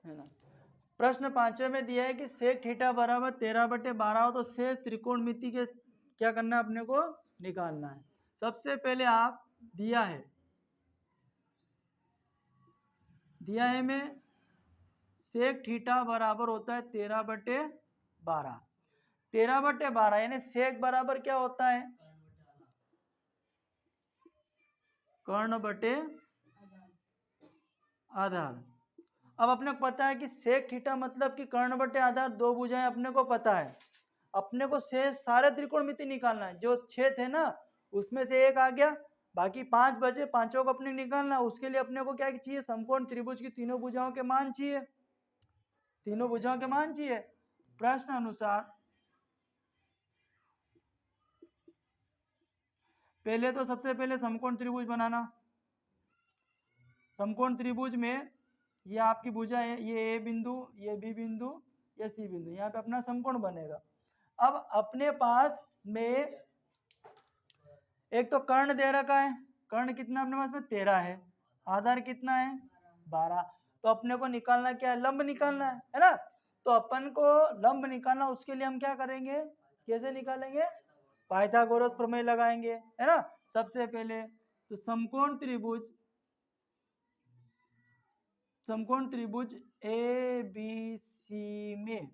है ना। प्रश्न 5वें में दिया है कि सेक थीटा बराबर 13/12 हो तो शेष त्रिकोणमिति के क्या करना है, अपने को निकालना है। सबसे पहले आप दिया है में सेक थीटा बराबर होता है 13/12। 13/12 यानी सेक बराबर क्या होता है, कर्ण बटे आधार। अब अपने को पता है कि सेक थीटा मतलब कि कर्ण बटे आधार, दो भुजाएं अपने को पता है। अपने को शेष सारे त्रिकोणमिति निकालना है। जो 6 थे ना उसमें से एक आ गया, बाकी 5 बचे, पांचों को अपने निकालना है। उसके लिए अपने को क्या चाहिए, समकोण त्रिभुज की तीनों भुजाओं के मान चाहिए, तीनों भुजाओं के मान चाहिए। प्रश्न अनुसार पहले तो सबसे पहले समकोण त्रिभुज बनाना। समकोण त्रिभुज में ये आपकी भुजा है, ये ए बिंदु, ये बी बिंदु, ये सी बिंदु, यहाँ पे अपना समकोण बनेगा। अब अपने पास में एक तो कर्ण दे रखा है, कर्ण कितना अपने पास में 13 है, आधार कितना है 12। तो अपने को निकालना क्या है, लंब निकालना है ना। तो अपन को लंब निकालना, उसके लिए हम क्या करेंगे, कैसे निकालेंगे, पाइथागोरस प्रमेय लगाएंगे, है ना। सबसे पहले तो समकोण त्रिभुज ए बी सी में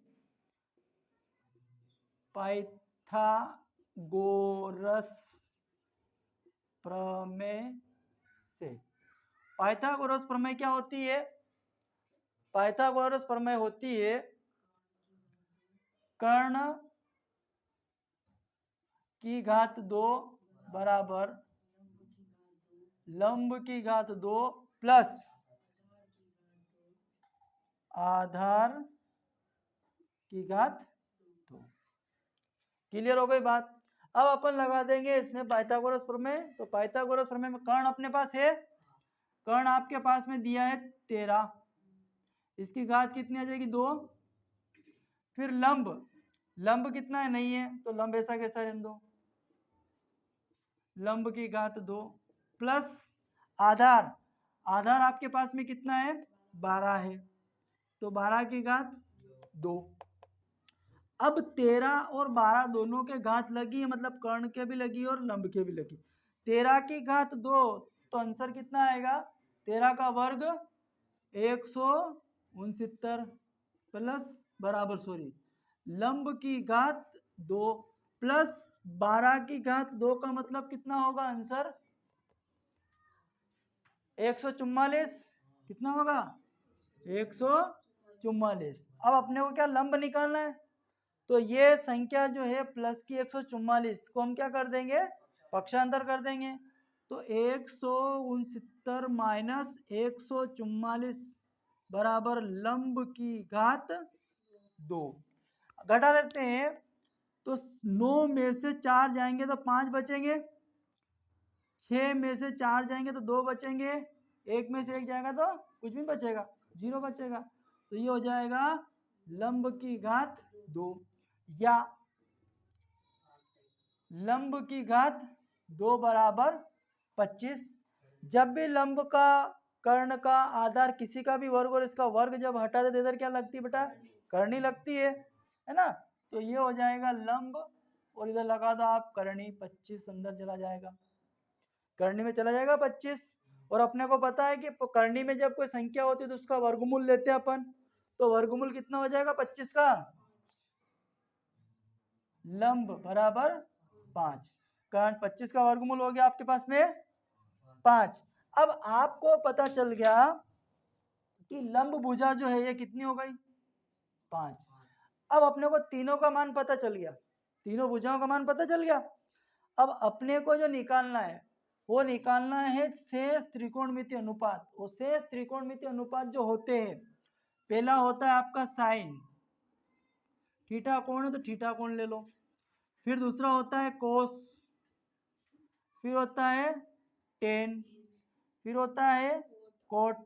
पाइथागोरस प्रमेय से, पाइथागोरस प्रमेय क्या होती है, पाइथागोरस प्रमेय होती है कर्ण की घात 2 बराबर लंब की घात 2 प्लस आधार की घात 2। क्लियर हो गई बात। अब अपन लगा देंगे इसमें पाइथागोरस प्रमेय। तो पाइथागोरस प्रमेय में कर्ण अपने पास है, कर्ण आपके पास में दिया है 13, इसकी घात कितनी आ जाएगी 2। फिर लंब, लंब कितना है, नहीं है, तो लंब ऐसा कैसा रहने दो, लंब की घात 2 प्लस आधार, आधार आपके पास में कितना है 12 है, तो 12 की घात 2। अब 13 और 12 दोनों के घात लगी है, मतलब कर्ण के भी लगी और लंब के भी लगी। 13 की घात 2 तो आंसर कितना आएगा, 13 का वर्ग 169 प्लस बराबर लंब की घात 2 प्लस 12 की घात 2 का मतलब कितना होगा आंसर 144। कितना होगा 144। अब अपने को क्या लंब निकालना है, तो ये संख्या जो है प्लस की 144 को हम क्या कर देंगे, पक्षांतर कर देंगे। तो 169 माइनस 144 बराबर लंब की घात 2। घटा देते हैं तो 9 में से 4 जाएंगे तो 5 बचेंगे, 6 में से 4 जाएंगे तो 2 बचेंगे, 1 में से 1 जाएगा तो कुछ भी बचेगा, 0 बचेगा। तो ये हो जाएगा लंब की घात 2 या लंब की घात 2 बराबर 25। जब भी लंब का कर्ण का आधार किसी का भी वर्ग और इसका वर्ग जब हटा दे तो इधर क्या लगती है बेटा, करनी लगती है ना। तो ये हो जाएगा लंब और इधर लगा दो आप करनी, 25 अंदर चला जाएगा, करनी में चला जाएगा 25। और अपने को पता है कि करनी में जब कोई संख्या होती है तो उसका वर्गमूल लेते हैं अपन, तो वर्गमूल कितना हो जाएगा 25 का, लंब बराबर 5, कारण 25 का वर्गमूल हो गया आपके पास में 5। अब आपको पता चल गया कि लंब भुजा जो है ये कितनी हो गई 5। अब अपने को तीनों का मान पता चल गया, तीनों भुजाओं का मान पता चल गया। अब अपने को जो निकालना है वो निकालना है शेष त्रिकोणमिति अनुपात। वो शेष त्रिकोणमिति अनुपात जो होते हैं, पहला होता है आपका साइन, थीटा कोण है तो थीटा कोण ले लो। फिर दूसरा होता है कोस, फिर होता है टेन, फिर होता है कोट,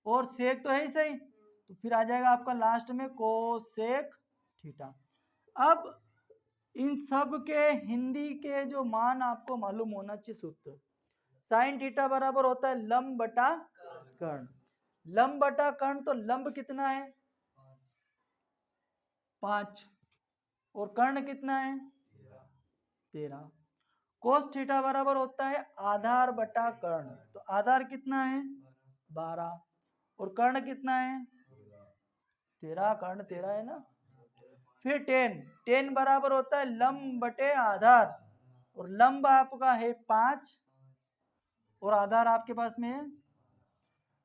और सेक तो है ही सही, तो फिर आ जाएगा आपका लास्ट में कोसेक थीटा। अब इन सब के हिंदी के जो मान आपको मालूम होना चाहिए सूत्र, साइन थीटा बराबर होता है लंब बटा कर्ण, लंब बटा कर्ण, तो लंब कितना है 5 और कर्ण कितना है 13। कोस थीटा बराबर होता है आधार बटा कर्ण, तो आधार कितना है 12 और कर्ण कितना है 13, कर्ण 13 है ना। फिर टेन बराबर होता है लंब बटे आधार, और लंब आपका है 5 और आधार आपके पास में है।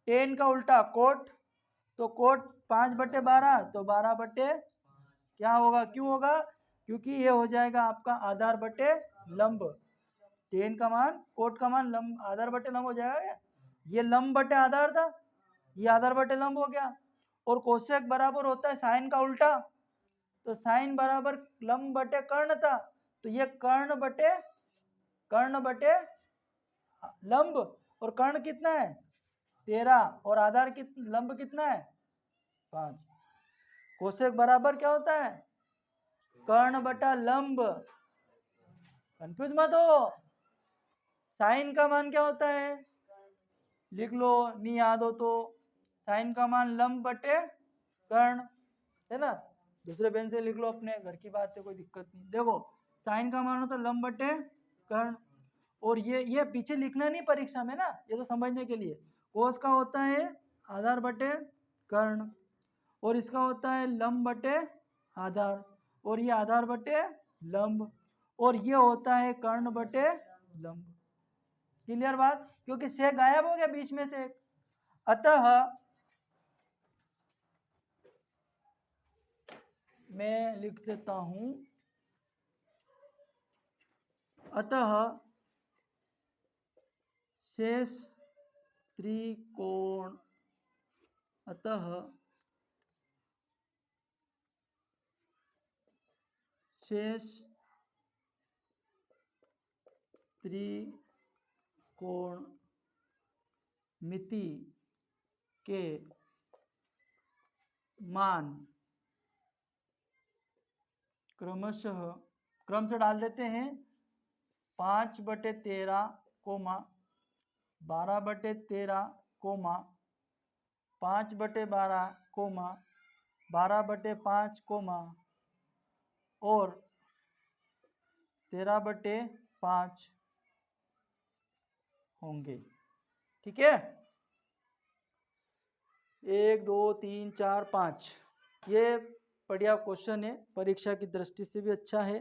टेन का उल्टा कोट, तो कोट 5/12, तो 12 क्या होगा, क्यों होगा, क्योंकि ये हो जाएगा आपका आधार बटे लंब। टेन का मान कोट का मान लंब आधार बटे लंब हो जाएगा। ये लंब बटे आधार था, ये आधार बटे लंब हो गया। और कोसेक बराबर होता है साइन का उल्टा, तो साइन बराबर लंब बटे कर्ण था, तो ये कर्ण बटे लंब, और कर्ण कितना है 13 और आधार लंब कितना है 5। कोसेक बराबर क्या होता है कर्ण बटा लंब। कंफ्यूज मत हो। साइन का मान क्या होता है, लिख लो, नहीं याद हो तो। साइन का मान लंब बटे कर्ण है ना, दूसरे पेन से लिख लो, अपने घर की बात है, कोई दिक्कत नहीं। देखो साइन का मान होता है लंब बटे कर्ण, और ये पीछे लिखना नहीं परीक्षा में ना, ये तो समझने के लिए। कोस का होता है आधार बटे कर्ण, और इसका होता है लंब बटे आधार, और ये आधार बटे लंब, और ये होता है कर्ण बटे लंब। क्लियर बात, क्योंकि से गायब हो गया बीच में से। अतः मैं लिख देता हूं, अतः शेष त्रिकोण, अतः शेष त्रिकोण मिति के मान क्रमशः, क्रम से डाल देते हैं, 5/13 कोमा 12/13 कोमा 5/12 कोमा 12/5 कोमा और 13/5 होंगे। ठीक है, 1 2 3 4 5, ये बढ़िया क्वेश्चन है, परीक्षा की दृष्टि से भी अच्छा है।